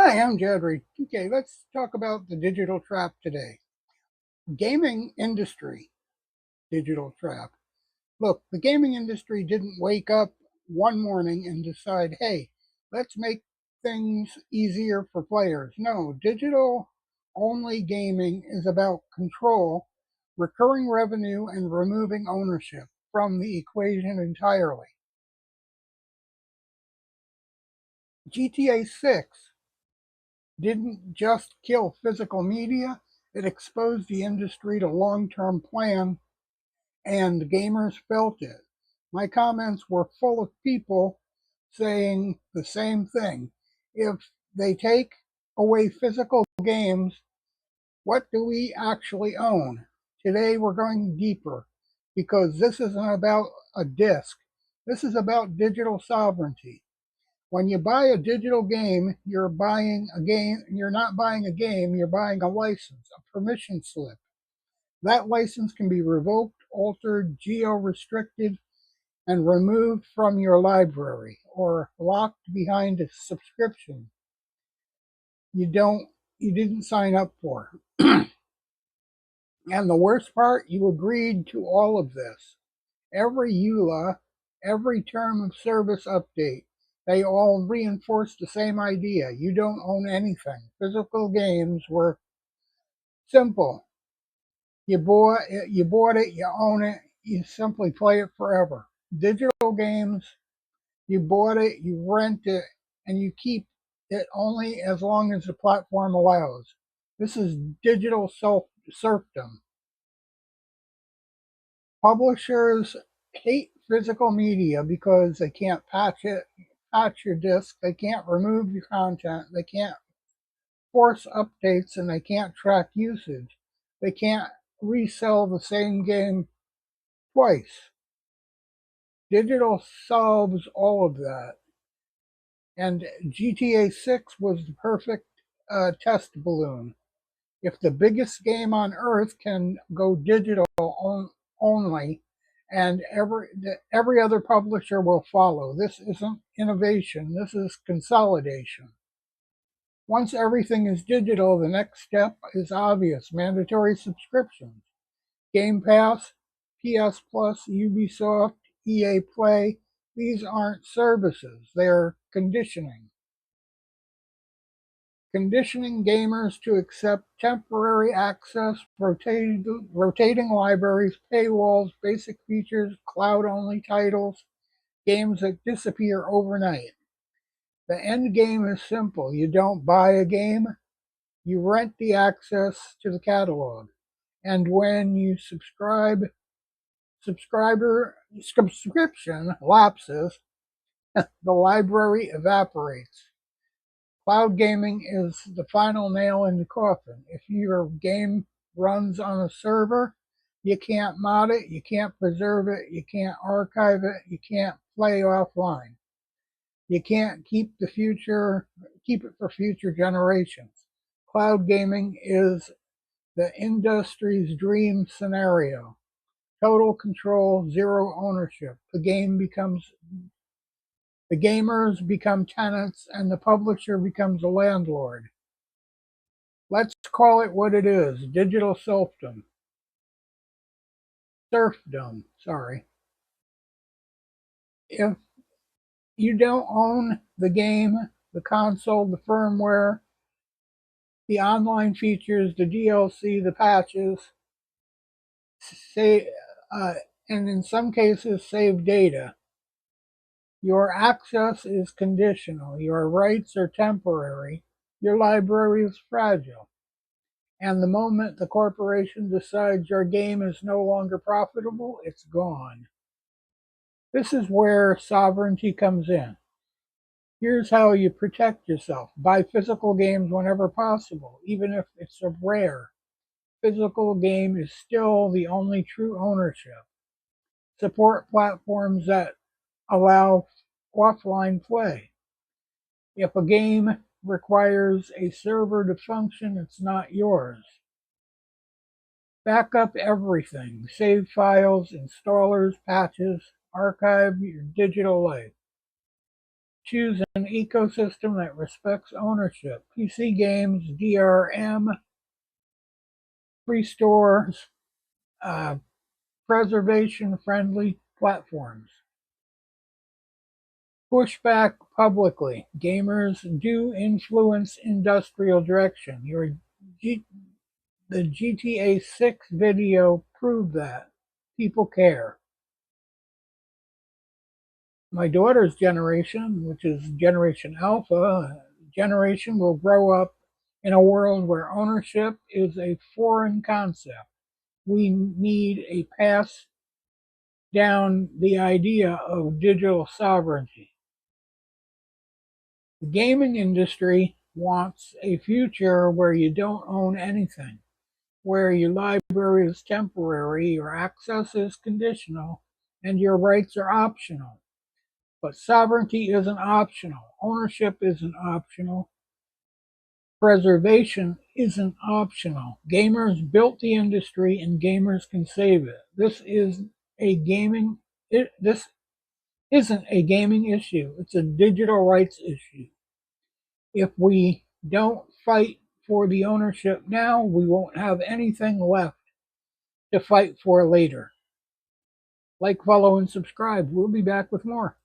Hi, I'm Jedry. Okay, let's talk about the digital trap today. Gaming industry, digital trap. Look, the gaming industry didn't wake up one morning and decide, hey, let's make things easier for players. No, digital only gaming is about control, recurring revenue, and removing ownership from the equation entirely. GTA 6 didn't just kill physical media, it exposed the industry to long-term plan, and gamers felt it. My comments were full of people saying the same thing. If they take away physical games, what do we actually own? Today we're going deeper because this isn't about a disc. This is about digital sovereignty. When you buy a digital game, you're buying a game. You're not buying a game, you're buying a license, a permission slip. That license can be revoked, altered, geo-restricted, and removed from your library or locked behind a subscription you didn't sign up for. And the worst part, you agreed to all of this. Every EULA, every term of service update, they all reinforce the same idea. You don't own anything. Physical games were simple. You bought it, you own it, you simply play it forever. Digital games, you bought it, you rent it, and you keep it only as long as the platform allows. This is digital serfdom. Publishers hate physical media because they can't patch your disc, they can't remove your content, they can't force updates, and they can't track usage. They can't resell the same game twice. Digital solves all of that. And GTA 6 was the perfect test balloon. If the biggest game on earth can go digital only, and every other publisher will follow. This isn't innovation, this is consolidation. Once everything is digital, the next step is obvious: mandatory subscriptions. Game Pass, PS Plus, Ubisoft, EA Play, these aren't services, they're conditioning. Conditioning gamers to accept temporary access, rotating libraries, paywalls, basic features, cloud-only titles, games that disappear overnight. The end game is simple. You don't buy a game, you rent the access to the catalog. And when you subscription lapses, the library evaporates. Cloud gaming is the final nail in the coffin. If your game runs on a server, you can't mod it, you can't preserve it, you can't archive it, you can't play offline. You can't keep it for future generations. Cloud gaming is the industry's dream scenario. Total control, zero ownership. The gamers become tenants and the publisher becomes a landlord. Let's call it what it is: digital serfdom, sorry. If you don't own the game, the console, the firmware, the online features, the DLC, the patches, say, uh, and in some cases save data, your access is conditional, your rights are temporary, your library is fragile. And the moment the corporation decides your game is no longer profitable, it's gone. This is where sovereignty comes in. Here's how you protect yourself: buy physical games whenever possible, even if it's a rare. Physical game is still the only true ownership. Support platforms that allow offline play. If a game requires a server to function, it's not yours. Back up everything: save files, installers, patches, archive your digital life. Choose an ecosystem that respects ownership. PC games, DRM, free stores, preservation-friendly platforms. Push back publicly. Gamers do influence industrial direction. The GTA 6 video proved that. People care. My daughter's generation, which is Generation Alpha, generation will grow up in a world where ownership is a foreign concept. We need a pass down the idea of digital sovereignty. The gaming industry wants a future where you don't own anything, where your library is temporary, your access is conditional, and your rights are optional. But sovereignty isn't optional. Ownership isn't optional. Preservation isn't optional. Gamers built the industry and gamers can save it. This isn't a gaming issue. It's a digital rights issue. If we don't fight for the ownership now, we won't have anything left to fight for later. Like, follow, and subscribe. We'll be back with more.